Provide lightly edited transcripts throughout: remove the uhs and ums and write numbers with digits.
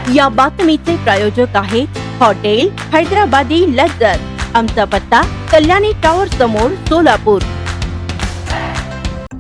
या बातमीचे प्रायोजक आहे हॉटेल हैदराबादी लज्जत। आमचा पत्ता कल्याणी टॉवर समोर सोलापूर।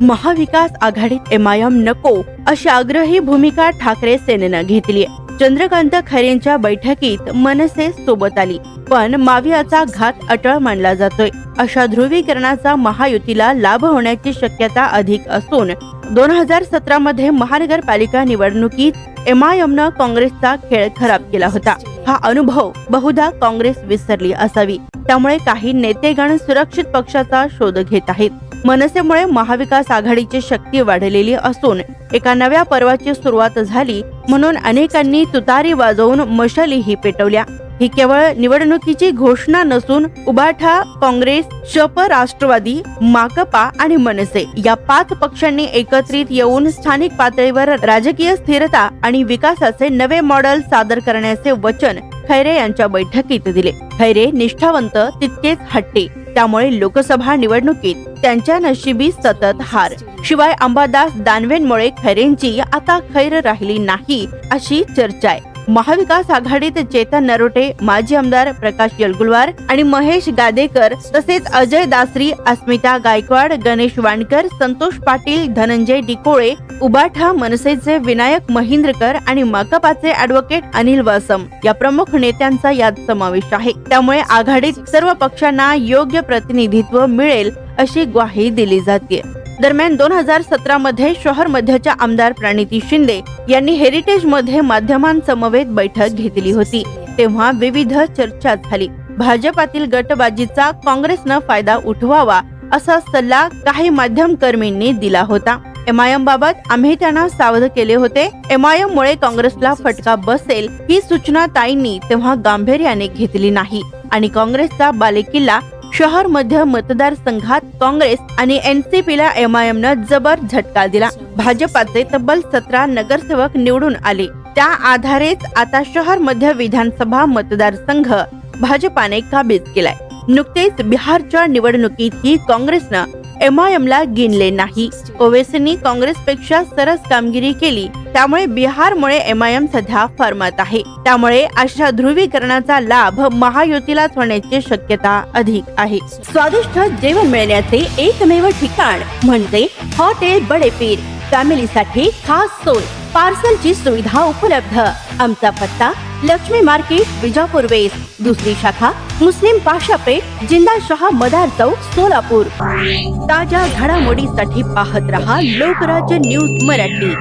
महाविकास आघाडीत एमआयएम नको अशी आग्रही भूमिका ठाकरे सेनेनं घेतली। चंद्रकांत खैरेंच्या बैठकीत मनसे सोबत आली, पण मावियाचा घात अटळ मानला जातोय। अशा ध्रुवीकरणाचा महायुतीला लाभ होण्याची शक्यता अधिक असून 2017 मध्ये महानगरपालिका निवडणुकीत एमआयएमनं काँग्रेसचा खेळ खराब केला होता। हा अनुभव बहुधा काँग्रेस विसरली असावी, त्यामुळे काही नेतेगण सुरक्षित पक्षाचा शोध घेत आहेत। मनसेमुळे महाविकास आघाडीची शक्ती वाढलेली असून एका नव्या पर्वाची सुरुवात झाली म्हणून अनेकांनी तुतारी वाजवून मशालीही पेटवल्या। ही केवळ निवडणुकीची घोषणा नसून उबाठा, काँग्रेस, शप, राष्ट्रवादी, माकपा आणि मनसे या 5 पक्षांनी एकत्रित येऊन स्थानिक पातळीवर राजकीय स्थिरता आणि विकासाचे नवे मॉडेल सादर करण्याचे वचन खैरे यांच्या बैठकीत दिले। खैरे निष्ठावंत तितकेच हट्टी, त्यामुळे लोकसभा निवडणुकीत त्यांच्या नशिबी सतत हार। शिवाय अंबादास दानवेंमुळे खैरेंची आता खैर राहिली नाही अशी चर्चा आहे। महाविकास आघाडीत चेतन नरोटे, माजी आमदार प्रकाश येलगुलवार आणि महेश गादेकर तसेच अजय दासरी, अस्मिता गायकवाड, गणेश वाणकर, संतोष पाटील, धनंजय डिकोळे, उबाठा मनसेचे विनायक महिंद्रकर आणि माकपाचे ॲडव्होकेट अनिल वासम या प्रमुख नेत्यांचा यात समावेश आहे। त्यामुळे आघाडीत सर्व पक्षांना योग्य प्रतिनिधित्व मिळेल अशी ग्वाही दिली जाते। दरम्यान 2017 मध्ये शहर मध्यच्या आमदार प्रणिती शिंदे यांनी हेरिटेज मध्ये माध्यमांसमवेत बैठक घेतली होती, तेव्हा विविध चर्चा झाली। भाजपातील गटबाजीचा काँग्रेसनं फायदा उठवावा असा सल्ला काही माध्यम कर्मींनी दिला होता। एमआयएम बाबत आम्ही त्यांना सावध केले होते। एमआयएम मुळे काँग्रेसला फटका बसेल ही सूचना ताईंनी तेव्हा गांभीर्याने घेतली नाही आणि काँग्रेसचा बालेकिल्ला शहर मध्य मतदारसंघात काँग्रेस आणि एनसीपीला एमआयएमनं जबर झटका दिला। भाजपाचे तब्बल 17 नगरसेवक निवडून आले। त्या आधारेच आता शहर मध्य विधानसभा मतदारसंघ भाजपाने काबीज केलाय। नुकतेच बिहारच्या निवडणुकीतही काँग्रेसनं एमआयएमला गिनले नाही। ओवेसींनी काँग्रेसपेक्षा सरस कामगिरी केली, त्यामुळे बिहारमुळे एमआयएम सध्या फॉर्मात आहे। त्यामुळे अशा ध्रुवीकरणाचा लाभ महायुतीलाच होण्याची शक्यता अधिक आहे। स्वादिष्ट जेवण मिळण्याचे एकमेव ठिकाण म्हणजे हॉटेल बडे पीर। फॅमिलीसाठी खास सोय, पार्सलची सुविधा उपलब्ध। आमचा पत्ता लक्ष्मी मार्केट, विजापूर वेस्ट, दुसरी शाखा मुस्लिम पाशापेठ, जिंदाशाह मदार चौक, सोलापूर। ताज्या घडामोडीसाठी पाहत रहा लोकराज्य न्यूज मराठी।